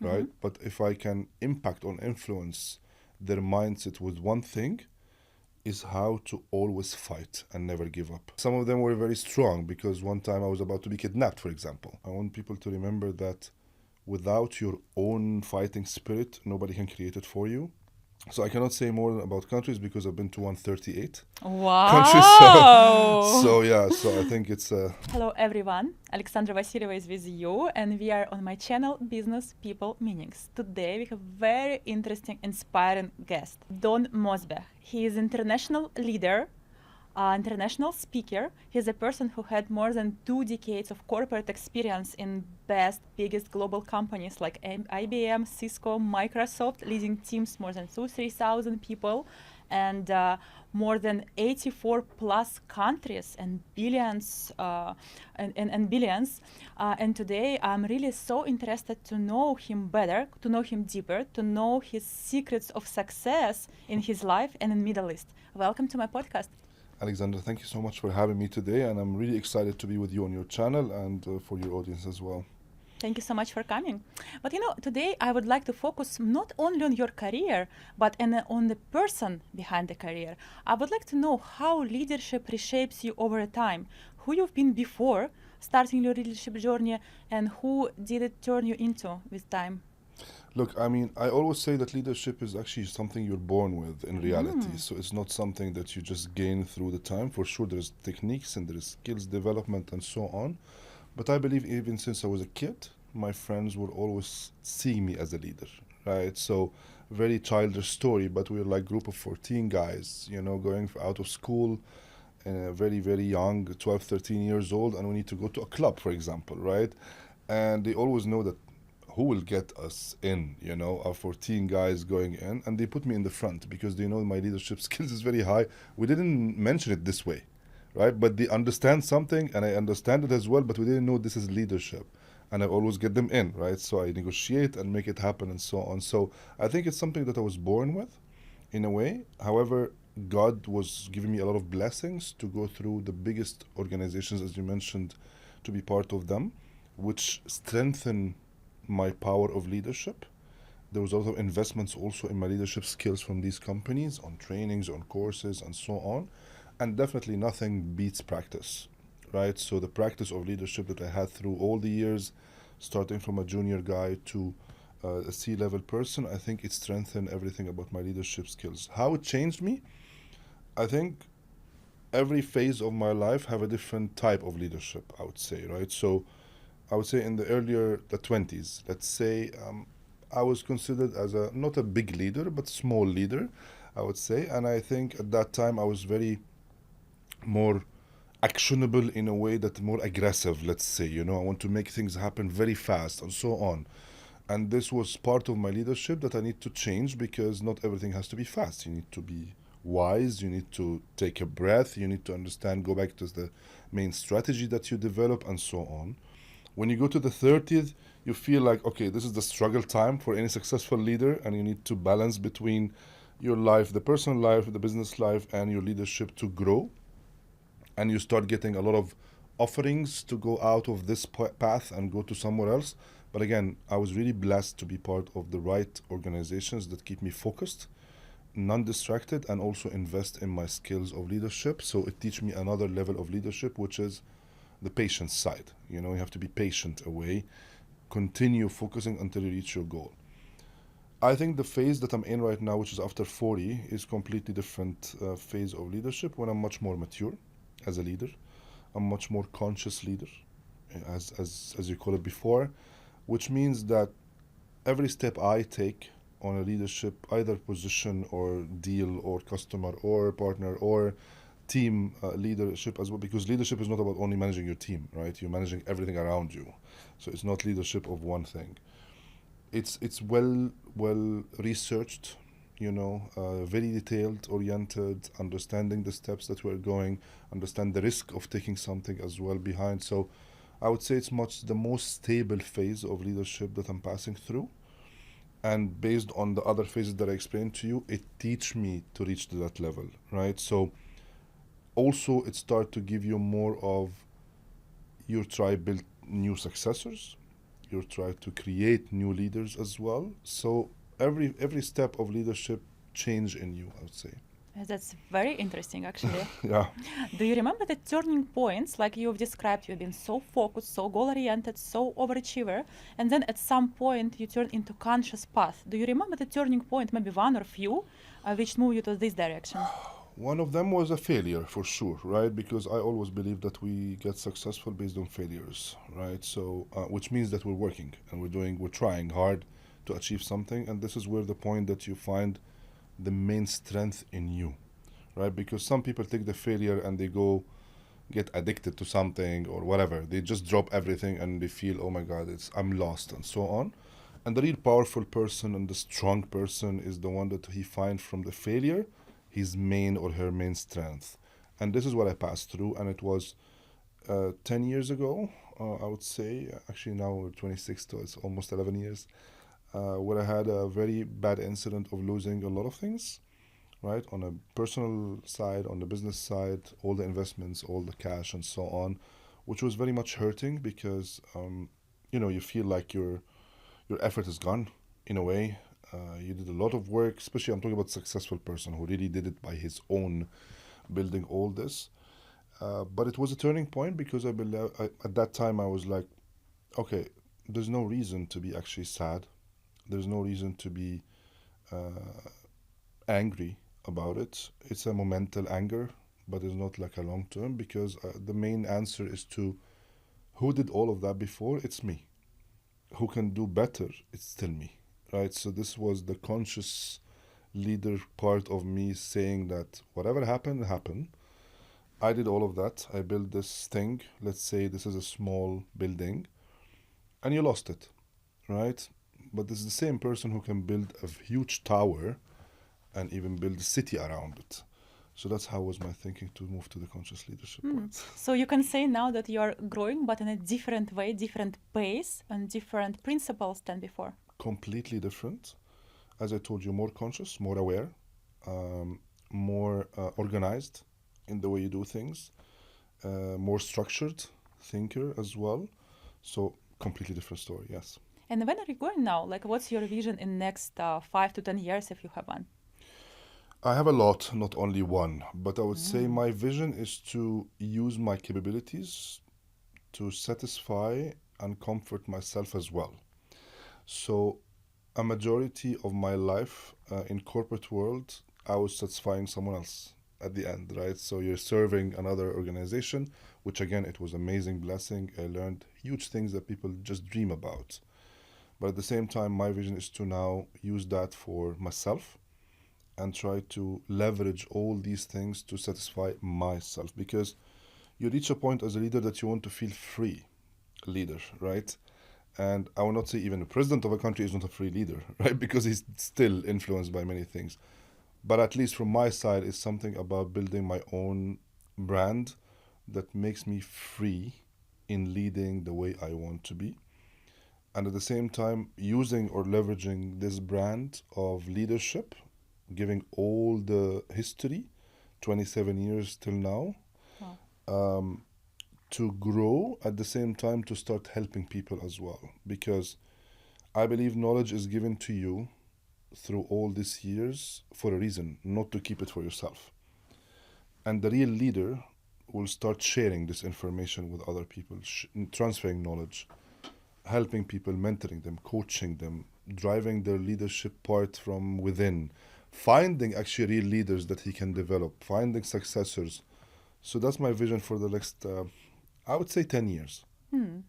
right? But if I can impact or influence their mindset with one thing, is how to always fight and never give up. Some of them were very strong because one time I was about to be kidnapped, for example. I want people to remember that without your own fighting spirit, nobody can create it for you. So I cannot say more about countries because I've been to 138 countries. So yeah, so I think it's Hello everyone, Alexandra Vasileva is with you and we are on my channel Business, People, Meanings. Today we have very interesting, inspiring guest, Don Mosbeh. He is international leader, international speaker. He's a person who had more than 2 decades of corporate experience in biggest global companies like IBM, CISCO, Microsoft, leading teams more than 3,000 people and more than 84 plus countries and billions and billions. And today I'm really so interested to know him better, to know him deeper, to know his secrets of success in his life and in Middle East. Welcome to my podcast. Alexander, thank you so much for having me today, and I'm really excited to be with you on your channel and for your audience as well. Thank you so much for coming. But today I would like to focus not only on your career, but on the person behind the career. I would like to know how leadership reshapes you over time, who you've been before starting your leadership journey, and who did it turn you into with time. Look, I mean, I always say that leadership is actually something you're born with in reality. So it's not something that you just gain through the time. For sure, there's techniques and there's skills development and so on. But I believe even since I was a kid, my friends would always see me as a leader, right? So very childish story, but we were like group of 14 guys, going out of school, very, very young, 12, 13 years old, and we need to go to a club, for example, right? And they always know that who will get us in, our 14 guys going in, and they put me in the front because they know my leadership skills is very high. We didn't mention it this way, right? But they understand something, and I understand it as well, but we didn't know this is leadership. And I always get them in, right? So I negotiate and make it happen and so on. So I think it's something that I was born with, in a way. However, God was giving me a lot of blessings to go through the biggest organizations, as you mentioned, to be part of them, which strengthen my power of leadership. There was a lot of investments also in my leadership skills from these companies on trainings, on courses, and so on. And definitely nothing beats practice, right? So the practice of leadership that I had through all the years, starting from a junior guy to a C-level person, I think it strengthened everything about my leadership skills. How it changed me? I think every phase of my life have a different type of leadership, I would say, right? So I would say in the 20s, let's say, I was considered as not a big leader, but small leader, I would say. And I think at that time I was very more actionable in a way that more aggressive, let's say, I want to make things happen very fast and so on. And this was part of my leadership that I need to change because not everything has to be fast. You need to be wise, you need to take a breath, you need to understand, go back to the main strategy that you develop and so on. When you go to the 30th, you feel like, okay, this is the struggle time for any successful leader, and you need to balance between your life, the personal life, the business life, and your leadership to grow. And you start getting a lot of offerings to go out of this path and go to somewhere else. But again, I was really blessed to be part of the right organizations that keep me focused, non-distracted, and also invest in my skills of leadership. So it teach me another level of leadership, which is the patience side. You have to be patient away, continue focusing until you reach your goal. I think the phase that I'm in right now, which is after 40, is completely different phase of leadership when I'm much more mature as a leader. I'm much more conscious leader, as you call it before, which means that every step I take on a leadership, either position or deal or customer or partner or team leadership as well, because leadership is not about only managing your team, right? You're managing everything around you. So it's not leadership of one thing. It's well researched, very detailed, oriented, understanding the steps that we're going, understand the risk of taking something as well behind. So I would say it's much the most stable phase of leadership that I'm passing through. And based on the other phases that I explained to you, it teach me to reach to that level, right? So also it start to give you more of your tribe build new successors. You try to create new leaders as well. So every step of leadership change in you, I would say. That's very interesting, actually. Yeah. Do you remember the turning points, like you've described? You've been so focused, so goal-oriented, so overachiever, and then at some point you turn into conscious path. Do you remember the turning point, maybe one or few, which moved you to this direction? One of them was a failure, for sure, right? Because I always believe that we get successful based on failures, right? So, which means that we're working and we're trying hard to achieve something. And this is where the point that you find the main strength in you, right? Because some people take the failure and they go get addicted to something or whatever. They just drop everything and they feel, oh my God, I'm lost and so on. And the real powerful person and the strong person is the one that he finds from the failure his main or her main strength. And this is what I passed through. And it was 10 years ago, I would say. Actually, now we're 26, so it's almost 11 years. Where I had a very bad incident of losing a lot of things, right? On a personal side, on the business side, all the investments, all the cash and so on, which was very much hurting because, you feel like your effort is gone in a way. You did a lot of work, especially I'm talking about successful person who really did it by his own, building all this. But it was a turning point because at that time I was like, okay, there's no reason to be actually sad. There's no reason to be angry about it. It's a momental anger, but it's not like a long term because the main answer is to who did all of that before? It's me. Who can do better? It's still me, right? So this was the conscious leader part of me saying that whatever happened, happened. I did all of that. I built this thing. Let's say this is a small building and you lost it, right? But this is the same person who can build a huge tower and even build a city around it. So that's how was my thinking to move to the conscious leadership part. So you can say now that you are growing, but in a different way, different pace, and different principles than before. Completely different. As I told you, more conscious, more aware, more organized in the way you do things, more structured thinker as well. So completely different story, yes. And when are you going now? Like, what's your vision in next 5 to 10 years, if you have one? I have a lot, not only one, but I would say my vision is to use my capabilities to satisfy and comfort myself as well. So a majority of my life in corporate world, I was satisfying someone else at the end, right? So you're serving another organization, which again, it was amazing blessing. I learned huge things that people just dream about. But at the same time, my vision is to now use that for myself and try to leverage all these things to satisfy myself. Because you reach a point as a leader that you want to feel free leader, right? And I will not say even the president of a country is not a free leader, right? Because he's still influenced by many things. But at least from my side, it's something about building my own brand that makes me free in leading the way I want to be. And at the same time, using or leveraging this brand of leadership, giving all the history, 27 years till now, to grow at the same time to start helping people as well. Because I believe knowledge is given to you through all these years for a reason, not to keep it for yourself. And the real leader will start sharing this information with other people, transferring knowledge, helping people, mentoring them, coaching them, driving their leadership part from within, finding actually real leaders that he can develop, finding successors. So that's my vision for the next, I would say 10 years.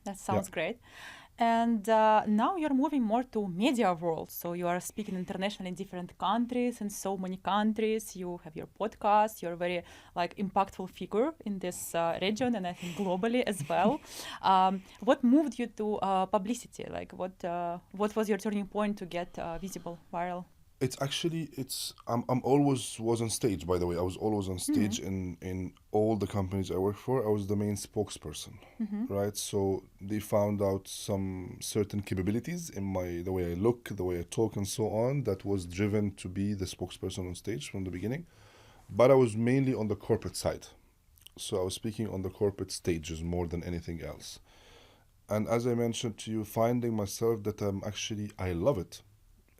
That sounds great. And now you're moving more to media world. So you are speaking internationally in different countries, in so many countries. You have your podcast. You're a very impactful figure in this region, and I think globally as well. What moved you to publicity? What was your turning point to get visible, viral? I'm always was on stage, by the way. I was always on stage in all the companies I worked for. I was the main spokesperson, right? So they found out some certain capabilities in the way I look, the way I talk and so on, that was driven to be the spokesperson on stage from the beginning. But I was mainly on the corporate side. So I was speaking on the corporate stages more than anything else. And as I mentioned to you, finding myself that I love it.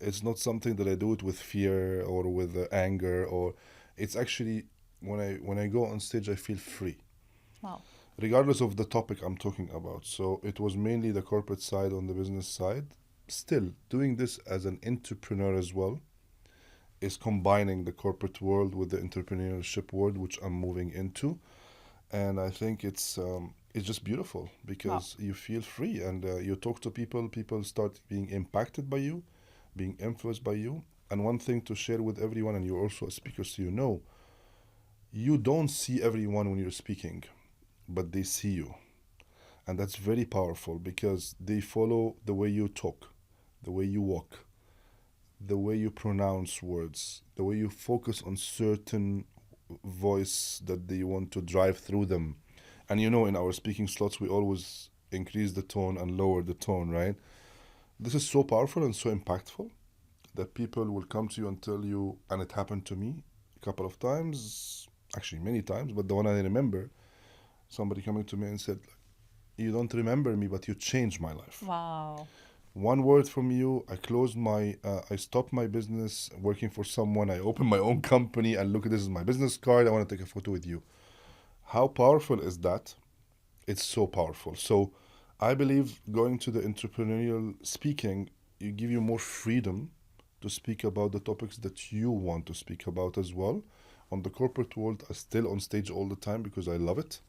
It's not something that I do it with fear or with anger, or it's actually when I go on stage, I feel free, Wow. regardless of the topic I'm talking about. So it was mainly the corporate side on the business side. Still, doing this as an entrepreneur as well is combining the corporate world with the entrepreneurship world, which I'm moving into. And I think it's just beautiful Wow. because you feel free and you talk to people. People start being impacted by you, being influenced by you. And one thing to share with everyone, and you're also a speaker, so you don't see everyone when you're speaking, but they see you. And that's very powerful because they follow the way you talk, the way you walk, the way you pronounce words, the way you focus on certain voice that they want to drive through them. And in our speaking slots, we always increase the tone and lower the tone, right? This is so powerful and so impactful that people will come to you and tell you, and it happened to me a couple of times, actually many times, but the one I remember, somebody coming to me and said, "You don't remember me, but you changed my life. Wow. One word from you, I stopped my business working for someone. I opened my own company and look, this is my business card. I want to take a photo with you." How powerful is that? It's so powerful. So I believe going to the entrepreneurial speaking, you give you more freedom to speak about the topics that you want to speak about as well. On the corporate world, I'm still on stage all the time because I love it.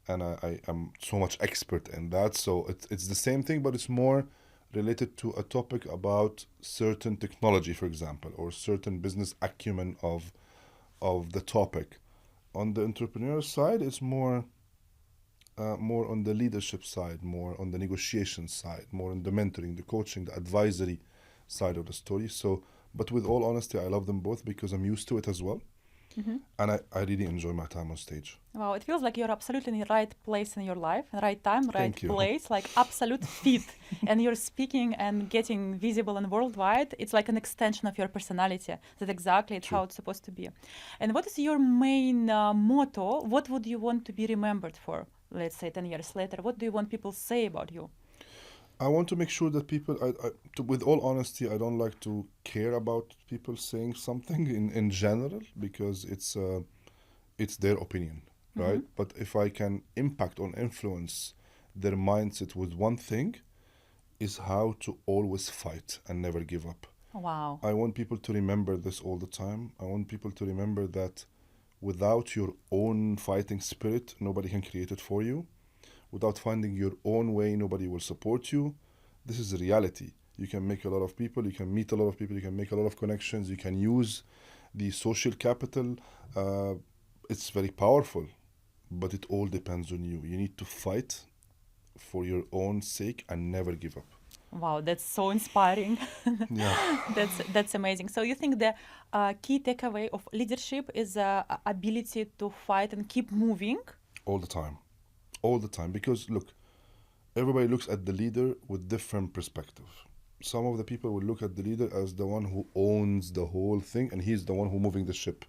And I am so much expert in that. So it's the same thing, but it's more related to a topic about certain technology, for example, or certain business acumen of the topic. On the entrepreneur side, it's more on the leadership side, more on the negotiation side, more on the mentoring, the coaching, the advisory side of the story. So, but with all honesty, I love them both because I'm used to it as well. Mm-hmm. And I really enjoy my time on stage. Wow, it feels like you're absolutely in the right place in your life, right time, right Thank you. place, like absolute fit. And you're speaking and getting visible and worldwide. It's like an extension of your personality. That's exactly True. how it's supposed to be. And what is your main motto? What would you want to be remembered for, let's say 10 years later? What do you want people to say about you? I want to make sure that people, with all honesty, I don't like to care about people saying something in general because it's their opinion, right? Mm-hmm. But if I can impact or influence their mindset with one thing, is how to always fight and never give up. Wow. I want people to remember this all the time. I want people to remember that without your own fighting spirit, nobody can create it for you. Without finding your own way, nobody will support you. This is a reality. You can make a lot of people, you can meet a lot of people, you can make a lot of connections, you can use the social capital. It's very powerful, but it all depends on you. You need to fight for your own sake and never give up. Wow, that's so inspiring. Yeah. That's amazing. So you think the key takeaway of leadership is ability to fight and keep moving? All the time. All the time. Because look, everybody looks at the leader with different perspective. Some of the people will look at the leader as the one who owns the whole thing and he's the one who moving the ship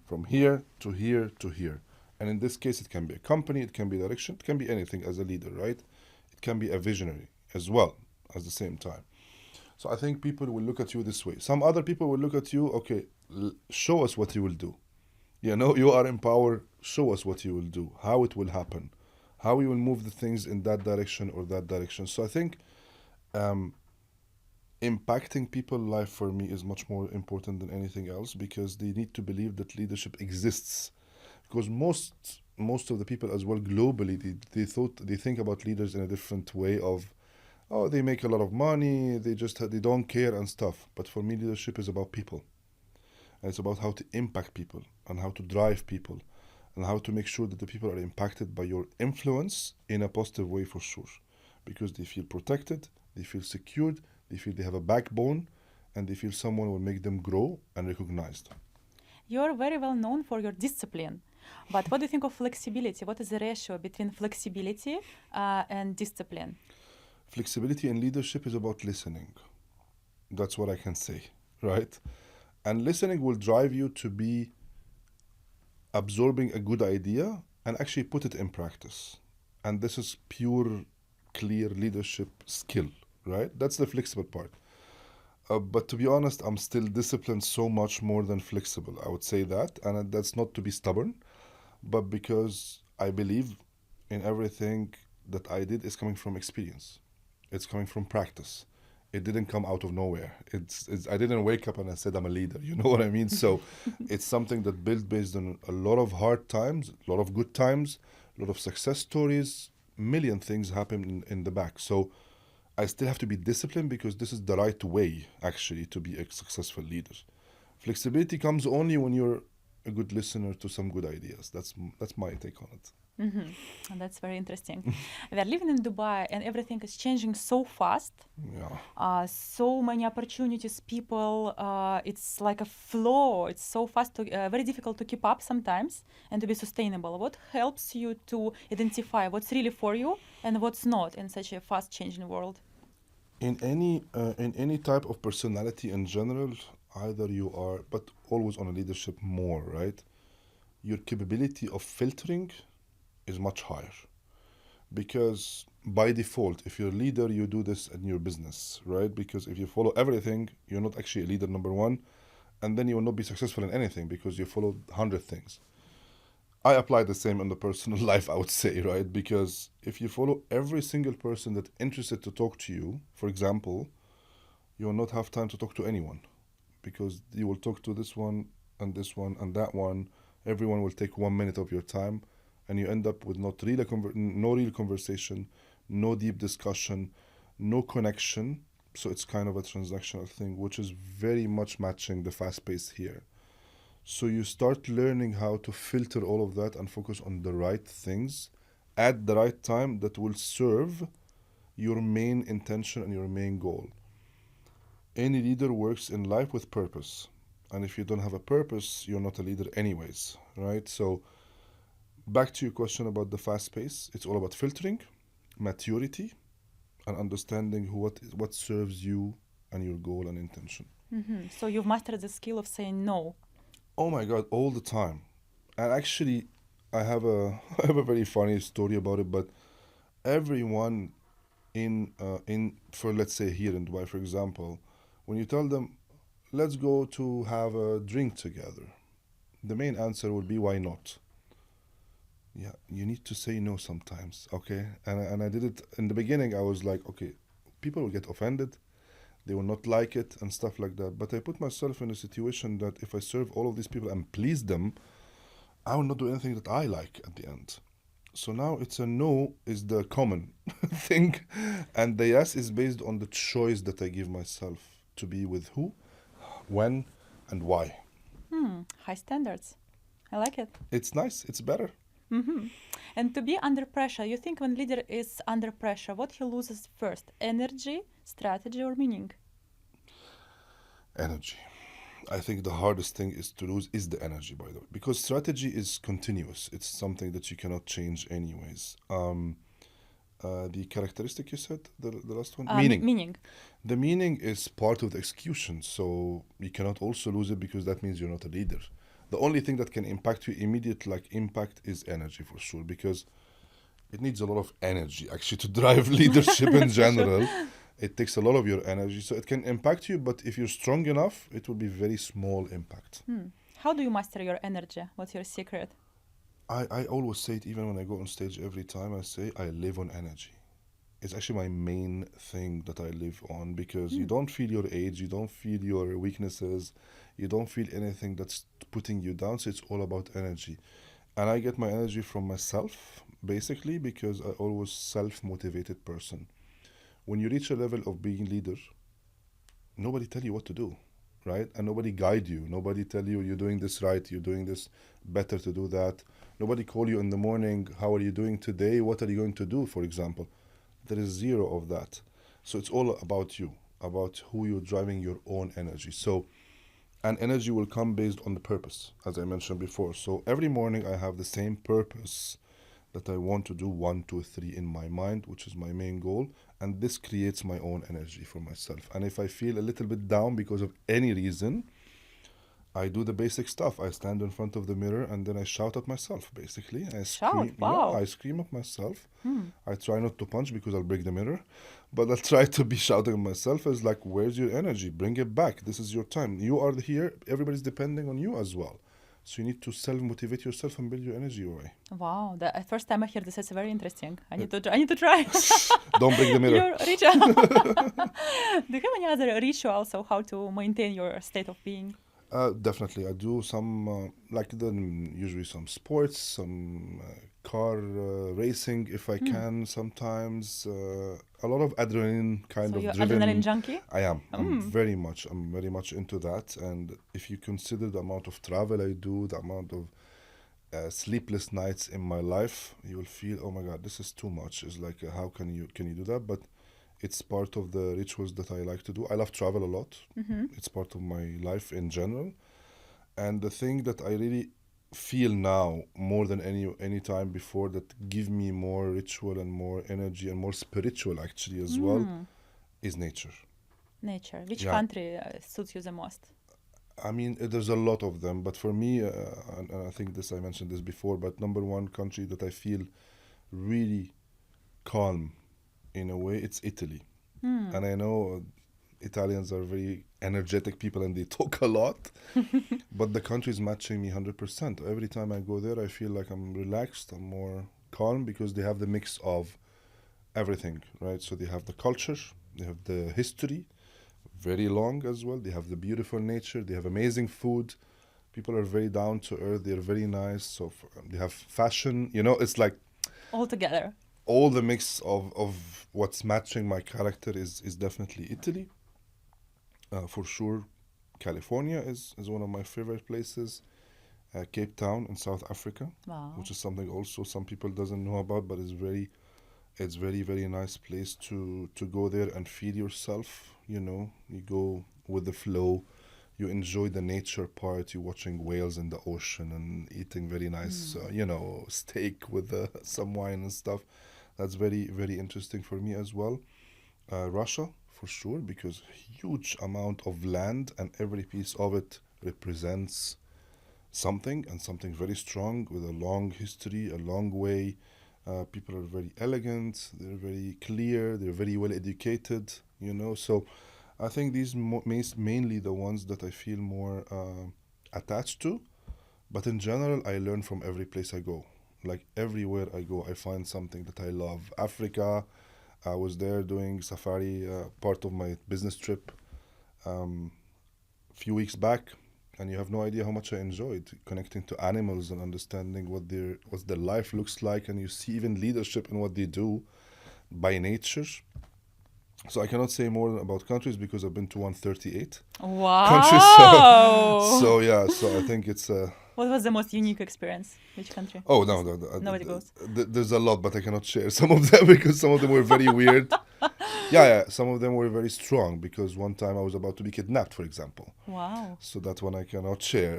from here to here to here. And in this case, it can be a company, it can be direction, it can be anything as a leader, right? It can be a visionary as well at the same time. So I think people will look at you this way. Some other people will look at you, okay, show us what you will do. You are in power, show us what you will do, how it will happen, how you will move the things in that direction or that direction. So I think impacting people's life for me is much more important than anything else because they need to believe that leadership exists. Because most of the people as well globally, they think about leaders in a different way of, oh, they make a lot of money, they don't care and stuff. But for me, leadership is about people. And it's about how to impact people and how to drive people and how to make sure that the people are impacted by your influence in a positive way for sure. Because they feel protected, they feel secured, they feel they have a backbone, and they feel someone will make them grow and recognized. You're very well known for your discipline. But what do you think of flexibility? What is the ratio between flexibility and discipline? Flexibility in leadership is about listening. That's what I can say, right? And listening will drive you to be absorbing a good idea and actually put it in practice. And this is pure clear leadership skill, right? That's the flexible part. But to be honest, I'm still disciplined so much more than flexible. I would say that. And that's not to be stubborn, but because I believe in everything that I did is coming from experience. It's coming from practice. It didn't come out of nowhere. I didn't wake up and I said I'm a leader. You know what I mean? So it's something that built based on a lot of hard times, a lot of good times, a lot of success stories, million things happen in the back. So I still have to be disciplined because this is the right way actually to be a successful leader. Flexibility comes only when you're a good listener to some good ideas. That's my take on it. Mm-hmm. That's very interesting. We are living in Dubai and everything is changing so fast. Yeah. So many opportunities, people, it's like a flow. It's so fast, very difficult to keep up sometimes and to be sustainable. What helps you to identify what's really for you and what's not in such a fast changing world? In any type of personality in general, either you are, but always on a leadership more, right? Your capability of filtering is much higher. Because by default, if you're a leader, you do this in your business, right? Because if you follow everything, you're not actually a leader, number one, and then you will not be successful in anything because you follow 100 things. I apply the same in the personal life, I would say, right? Because if you follow every single person that's interested to talk to you, for example, you will not have time to talk to anyone because you will talk to this one and that one. Everyone will take 1 minute of your time, and you end up with no real conversation, no deep discussion, no connection. So it's kind of a transactional thing, which is very much matching the fast pace here. So you start learning how to filter all of that and focus on the right things at the right time that will serve your main intention and your main goal. Any leader works in life with purpose. And if you don't have a purpose, you're not a leader anyways, right? So back to your question about the fast pace, it's all about filtering, maturity, and understanding what serves you and your goal and intention. Mm-hmm. So you've mastered the skill of saying no. Oh my God, all the time. And actually, I have a I have a very funny story about it. But everyone in for, let's say, here in Dubai, for example, when you tell them, let's go to have a drink together, the main answer would be, why not? Yeah, you need to say no sometimes, okay? And I did it in the beginning. I was like, okay, people will get offended, they will not like it and stuff like that. But I put myself in a situation that if I serve all of these people and please them, I will not do anything that I like at the end. So now it's a no is the common thing, and the yes is based on the choice that I give myself to be with who, when, and why. High standards. I like it. It's nice, it's better. Mm-hmm. And to be under pressure, you think when leader is under pressure, what he loses first? Energy, strategy, or meaning? Energy. I think the hardest thing is to lose is the energy, by the way, because strategy is continuous. It's something that you cannot change anyways. The characteristic you said, the last one? Meaning. Meaning. The meaning is part of the execution, so you cannot also lose it because that means you're not a leader. The only thing that can impact you immediate, like impact, is energy for sure, because it needs a lot of energy actually to drive leadership in general. It takes a lot of your energy, so it can impact you, but if you're strong enough, it will be very small impact. How do you master your energy? What's your secret? I always say it, even when I go on stage, every time I say I live on energy. It's actually my main thing that I live on, because you don't feel your age, you don't feel your weaknesses, you don't feel anything that's putting you down, so it's all about energy. And I get my energy from myself, basically, because I always self-motivated person. When you reach a level of being leader, nobody tell you what to do, right? And nobody guide you. Nobody tell you you're doing this right, you're doing this better to do that. Nobody call you in the morning, how are you doing today? What are you going to do, for example? There is zero of that. So it's all about you, about who you're driving your own energy. So, and energy will come based on the purpose, as I mentioned before. So every morning I have the same purpose that I want to do 1, 2, 3 in my mind, which is my main goal. And this creates my own energy for myself. And if I feel a little bit down because of any reason, I do the basic stuff. I stand in front of the mirror and then I shout at myself, basically. I Shout? scream, Wow. Yeah, I scream at myself. Hmm. I try not to punch because I'll break the mirror, but I'll try to be shouting at myself as like, where's your energy? Bring it back. This is your time. You are here. Everybody's depending on you as well. So you need to self-motivate yourself and build your energy away. Wow, the first time I hear this, it's very interesting. I need to try. Don't break the mirror. Your ritual. Do you have any other rituals of how to maintain your state of being? Definitely. I do some, usually some sports, some car racing if I can sometimes. A lot of adrenaline kind So of you're driven. adrenaline junkie? I am. I'm very much into that. And if you consider the amount of travel I do, the amount of sleepless nights in my life, you will feel, oh my God, this is too much. It's like, how can you do that? But it's part of the rituals that I like to do. I love travel a lot. It's part of my life in general. And the thing that I really feel now more than any time before that give me more ritual and more energy and more spiritual actually as well is nature. Nature. Which Yeah. country suits you the most? I mean, there's a lot of them, but for me, and I think I mentioned this before, but number one country that I feel really calm in a way, it's Italy. And I know Italians are very energetic people and they talk a lot, but the country is matching me 100%. Every time I go there, I feel like I'm relaxed, I'm more calm because they have the mix of everything, right? So they have the culture, they have the history, very long as well. They have the beautiful nature, they have amazing food. People are very down to earth, they're very nice. So they have fashion, it's like All together. all the mix of what's matching my character is definitely Italy. For sure, California is one of my favorite places. Cape Town in South Africa, Wow. which is something also some people doesn't know about, but it's very, very nice place to go there and feel yourself. You go with the flow. You enjoy the nature part. You're watching whales in the ocean and eating very nice, steak with some wine and stuff. That's very, very interesting for me as well. Russia, for sure, because huge amount of land and every piece of it represents something and something very strong with a long history, a long way. People are very elegant, they're very clear, they're very well educated, So I think these mainly the ones that I feel more attached to. But in general, I learn from every place I go. Like everywhere I go, I find something that I love. Africa, I was there doing safari, part of my business trip few weeks back, and you have no idea how much I enjoyed connecting to animals and understanding what their life looks like, and you see even leadership in what they do by nature. So I cannot say more about countries because I've been to 138 Wow. countries. So I think it's What was the most unique experience? Which country? Oh, no. Nobody goes. There's a lot, but I cannot share some of them because some of them were very weird. Yeah, some of them were very strong because one time I was about to be kidnapped, for example. Wow. So that one I cannot share.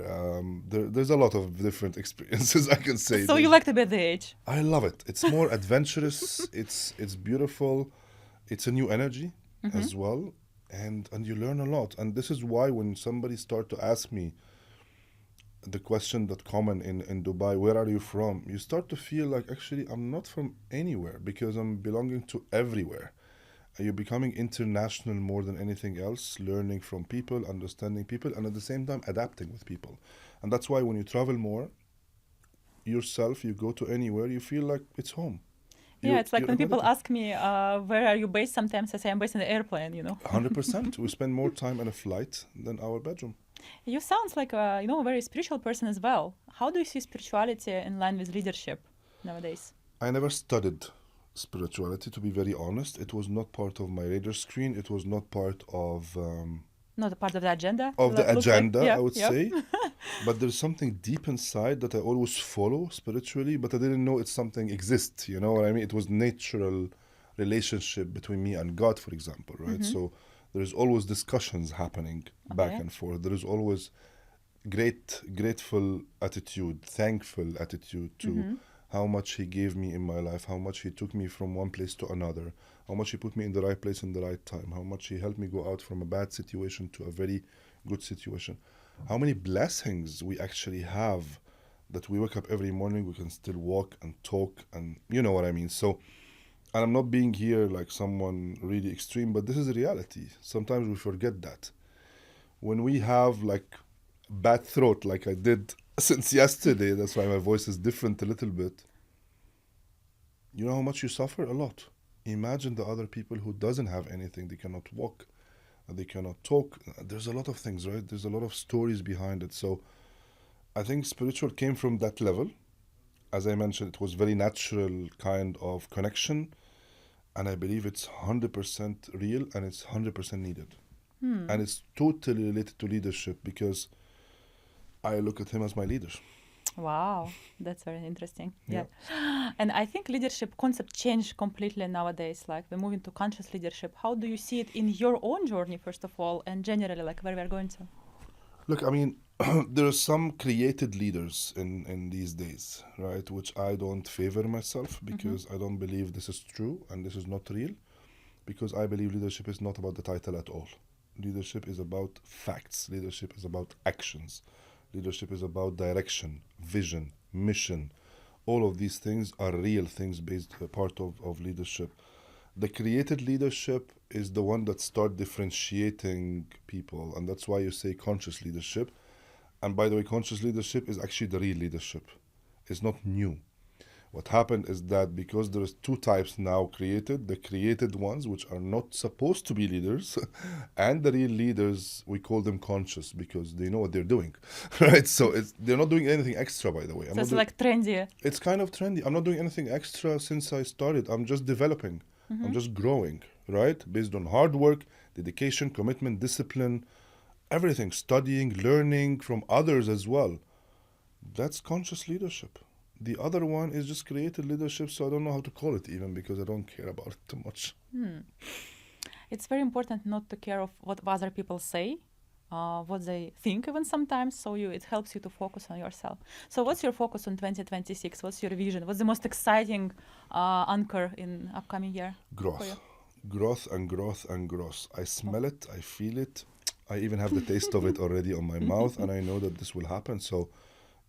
There's a lot of different experiences I can say. So you like to be at the age? I love it. It's more adventurous. It's beautiful. It's a new energy as well. And you learn a lot. And this is why when somebody start to ask me the question that common in Dubai, where are you from? You start to feel like actually I'm not from anywhere because I'm belonging to everywhere. You're becoming international more than anything else, learning from people, understanding people, and at the same time adapting with people. And that's why when you travel more yourself, you go to anywhere, you feel like it's home. Yeah, it's like when people ask me, where are you based? Sometimes I say I'm based in the airplane, 100%. We spend more time on a flight than our bedroom. You sound like a very spiritual person as well. How do you see spirituality in line with leadership nowadays? I never studied spirituality, to be very honest. It was not part of my radar screen. It was not part of... Not a part of the agenda? I would say. But there's something deep inside that I always follow spiritually, but I didn't know it's something exists, you know what I mean? It was natural relationship between me and God, for example, right? So there's always discussions happening back and forth. There is always grateful attitude, thankful attitude to how much he gave me in my life, how much he took me from one place to another, how much he put me in the right place in the right time, how much he helped me go out from a bad situation to a very good situation. how many blessings we actually have that we wake up every morning, we can still walk and talk, and you know what I mean. So, and I'm not being here like someone really extreme, but this is a reality. Sometimes we forget that. When we have like bad throat, like I did since yesterday, that's why my voice is different a little bit. You know how much you suffer? A lot. Imagine the other people who doesn't have anything. They cannot walk, they cannot talk. There's a lot of things, right? There's a lot of stories behind it. So I think spiritual came from that level. As I mentioned, it was very natural kind of connection. And I believe it's 100% real and it's 100% needed. And it's totally related to leadership because I look at him as my leader. Wow, that's very interesting. Yeah. And I think leadership concept changed completely nowadays. Like we're moving to conscious leadership. How do you see it in your own journey, first of all, and generally, like where we're going to? Look, I mean, there are some created leaders in these days, right? Which I don't favor myself because I don't believe this is true and this is not real. Because I believe leadership is not about the title at all. Leadership is about facts. Leadership is about actions. Leadership is about direction, vision, mission. All of these things are real things based part of leadership. The created leadership is the one that start differentiating people, and that's why you say conscious leadership. And by the way, conscious leadership is actually the real leadership. It's not new. What happened is that because there's two types now created, the created ones, which are not supposed to be leaders, and the real leaders, we call them conscious because they know what they're doing, right? So they're not doing anything extra, by the way. So it's like trendy. It's kind of trendy. I'm not doing anything extra since I started. I'm just developing. I'm just growing, right? Based on hard work, dedication, commitment, discipline, everything, studying, learning from others as well. That's conscious leadership. The other one is just creative leadership, so I don't know how to call it even because I don't care about it too much. It's very important not to care of what other people say, what they think even sometimes, so it helps you to focus on yourself. So what's your focus on 2026? What's your vision? What's the most exciting anchor in upcoming year? Growth. Growth and growth and growth. I smell it, I feel it. I even have the taste of it already on my mouth, and I know that this will happen. So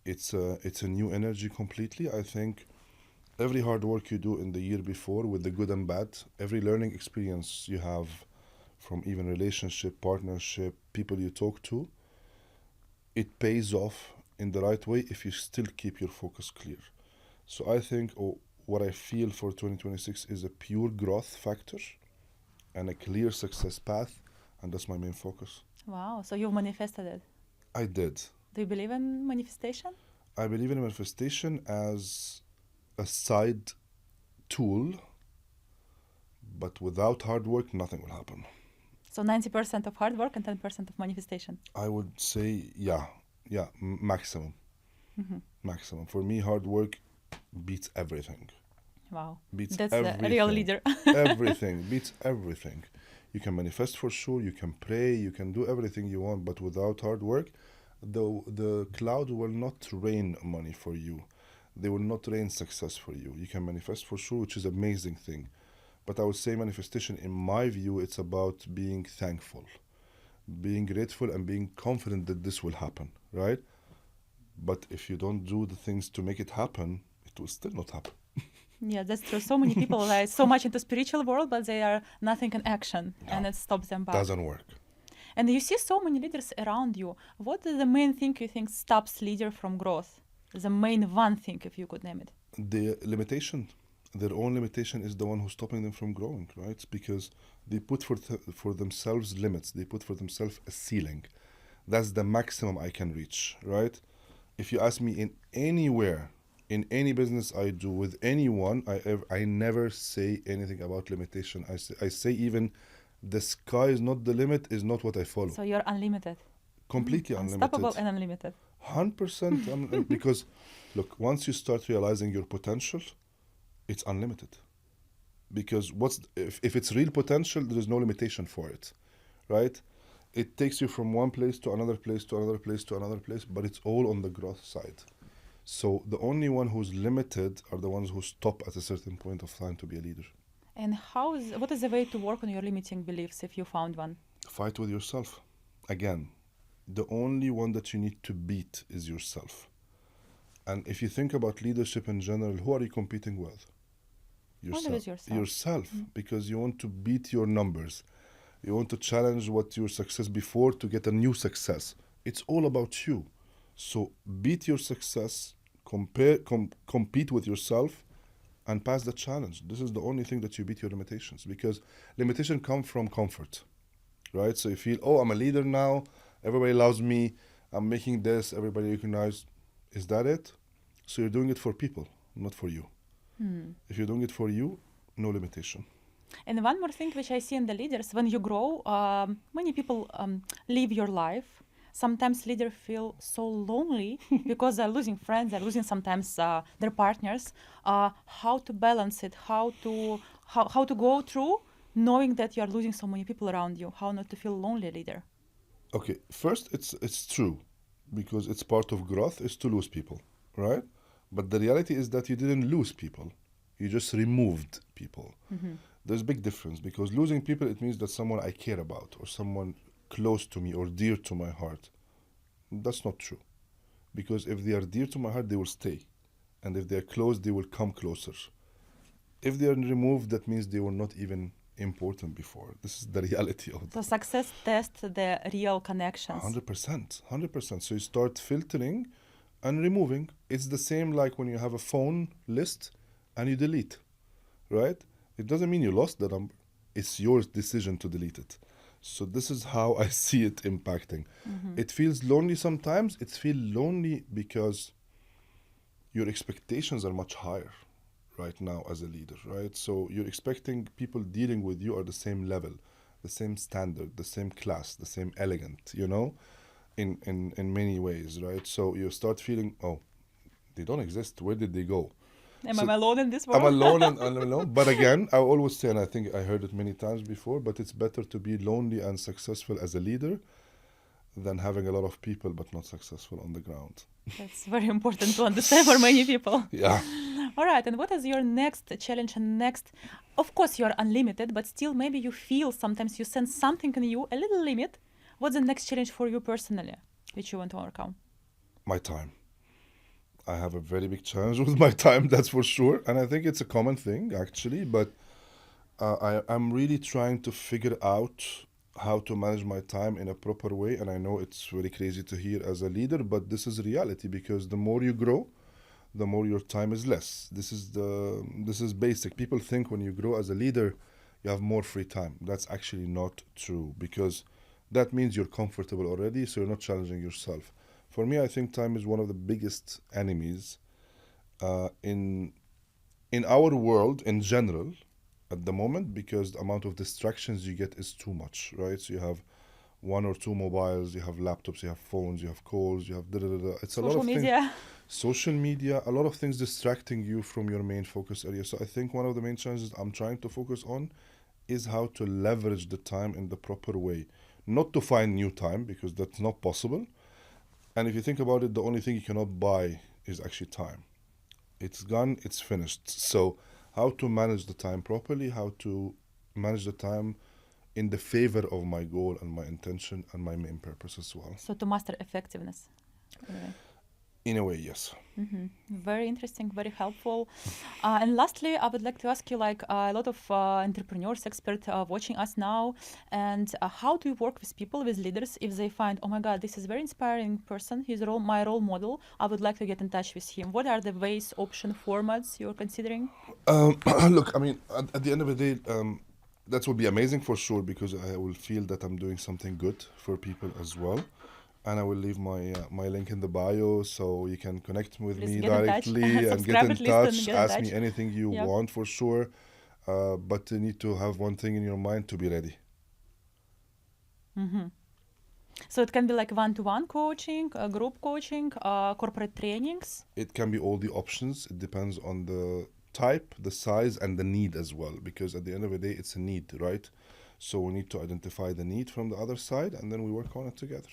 it's a new energy completely. I think every hard work you do in the year before, with the good and bad, every learning experience you have from even relationship, partnership, people you talk to, it pays off in the right way if you still keep your focus clear. So I think what I feel for 2026 is a pure growth factor and a clear success path, and that's my main focus. Wow, so you've manifested it. I did. Do you believe in manifestation? I believe in manifestation as a side tool, but without hard work, nothing will happen. So 90% of hard work and 10% of manifestation. I would say, yeah, maximum. Maximum. For me, hard work beats everything. Wow. Beats That's everything. a real leader. Everything. Beats everything. You can manifest for sure, you can pray, you can do everything you want, but without hard work, the cloud will not rain money for you. They will not rain success for you. You can manifest for sure, which is an amazing thing. But I would say manifestation, in my view, it's about being thankful, being grateful, and being confident that this will happen, right? But if you don't do the things to make it happen, it will still not happen. Yeah, that's true. So many people are so much into spiritual world, but they are nothing in action, and it stops them back. Doesn't work. And you see so many leaders around you. What is the main thing you think stops leader from growth? The main one thing, if you could name it. The limitation, their own limitation is the one who's stopping them from growing, right? Because they put for themselves limits. They put for themselves a ceiling. That's the maximum I can reach, right? If you ask me in anywhere, in any business I do with anyone, I never say anything about limitation. I say even the sky is not the limit is not what I follow. So you're unlimited. Completely unlimited. Unstoppable and unlimited. 100%. Because, look, once you start realizing your potential, it's unlimited. Because if it's real potential, there is no limitation for it, right? It takes you from one place to another place to another place to another place, but it's all on the growth side. So the only one who's limited are the ones who stop at a certain point of time to be a leader. And what is the way to work on your limiting beliefs if you found one? Fight with yourself. Again, the only one that you need to beat is yourself. And if you think about leadership in general, who are you competing with? Always yourself. Yourself, because you want to beat your numbers. You want to challenge what your success before to get a new success. It's all about you. So beat your success, compete with yourself, and pass the challenge. This is the only thing that you beat your limitations, because limitation come from comfort, right? So you feel, oh, I'm a leader now, everybody loves me, I'm making this, everybody recognizes. Is that it? So you're doing it for people, not for you. If you're doing it for you, no limitation. And one more thing which I see in the leaders, when you grow, many people live your life. Sometimes leaders feel so lonely because they're losing friends, they're losing sometimes their partners. How to balance it? How to go through knowing that you are losing so many people around you? How not to feel lonely, leader? Okay, first, it's true, because it's part of growth is to lose people, right? But the reality is that you didn't lose people. You just removed people. There's a big difference, because losing people, it means that someone I care about or someone close to me or dear to my heart. That's not true. Because if they are dear to my heart, they will stay. And if they are close, they will come closer. If they are removed, that means they were not even important before. This is the reality of it. So success tests the real connections. 100%. So you start filtering and removing. It's the same like when you have a phone list and you delete, right? It doesn't mean you lost the number. It's your decision to delete it. So this is how I see it impacting. It feels lonely sometimes. It feels lonely because your expectations are much higher right now as a leader, right? So you're expecting people dealing with you are the same level, the same standard, the same class, the same elegant, in many ways, right? So you start feeling, oh, they don't exist. Where did they go? Am I alone in this world? I'm alone and alone. But again, I always say, and I think I heard it many times before, but it's better to be lonely and successful as a leader than having a lot of people but not successful on the ground. That's very important to understand for many people. Yeah. All right, and what is your next challenge and next? Of course, you're unlimited, but still maybe you feel sometimes you sense something in you, a little limit. What's the next challenge for you personally, which you want to overcome? My time. I have a very big challenge with my time, that's for sure. And I think it's a common thing, actually. But I'm really trying to figure out how to manage my time in a proper way. And I know it's very crazy to hear as a leader, but this is reality, because the more you grow, the more your time is less. This is basic. People think when you grow as a leader, you have more free time. That's actually not true, because that means you're comfortable already, so you're not challenging yourself. For me, I think time is one of the biggest enemies in our world in general at the moment, because the amount of distractions you get is too much, right? So you have one or two mobiles, you have laptops, you have phones, you have calls, you have da-da-da-da. It's a lot of things. Social media, a lot of things distracting you from your main focus area. So I think one of the main challenges I'm trying to focus on is how to leverage the time in the proper way. Not to find new time, because that's not possible. And if you think about it, the only thing you cannot buy is actually time. It's gone, it's finished. So how to manage the time properly, how to manage the time in the favor of my goal and my intention and my main purpose as well. So to master effectiveness. In a way, yes. Very interesting, very helpful. And lastly, I would like to ask you, like a lot of entrepreneurs, experts watching us now, and how do you work with people, with leaders, if they find, oh my God, this is a very inspiring person, he's my role model, I would like to get in touch with him. What are the ways, option, formats you're considering? Look, I mean, at the end of the day, that would be amazing for sure, because I will feel that I'm doing something good for people as well. And I will leave my link in the bio, so you can connect with me directly and get in touch. Ask me anything you want for sure. But you need to have one thing in your mind: to be ready. So it can be like one-to-one coaching, group coaching, corporate trainings? It can be all the options. It depends on the type, the size, and the need as well. Because at the end of the day, it's a need, right? So we need to identify the need from the other side, and then we work on it together.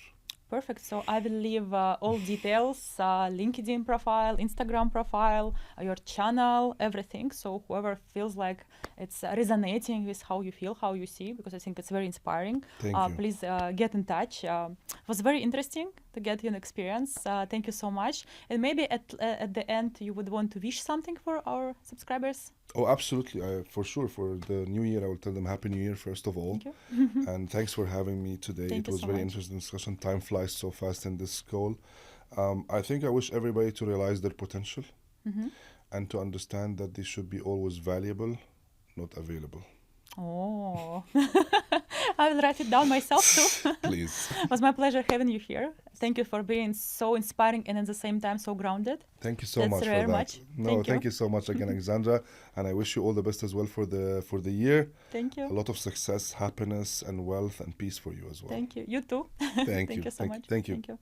Perfect. So I will leave all details, LinkedIn profile, Instagram profile, your channel, everything. So whoever feels like it's resonating with how you feel, how you see, because I think it's very inspiring. Thank you. Please get in touch. It was very interesting to get your experience. Thank you so much. And maybe at the end, you would want to wish something for our subscribers. Oh, absolutely. For sure. For the new year, I will tell them Happy New Year, first of all. Thank you. And thanks for having me today. Thank It you was so very much. interesting discussion. Time flies so fast in this call. I think I wish everybody to realize their potential and to understand that they should be always valuable, not available. Oh, I will write it down myself too. Please. It was my pleasure having you here. Thank you for being so inspiring and at the same time so grounded. Thank you so That's much for very that. much. No, Thank you. you so much again, Alexandra, and I wish you all the best as well for the year. Thank you. A lot of success, happiness, and wealth and peace for you as well. Thank you. You too. Thank you. You so much. Thank you. Thank you.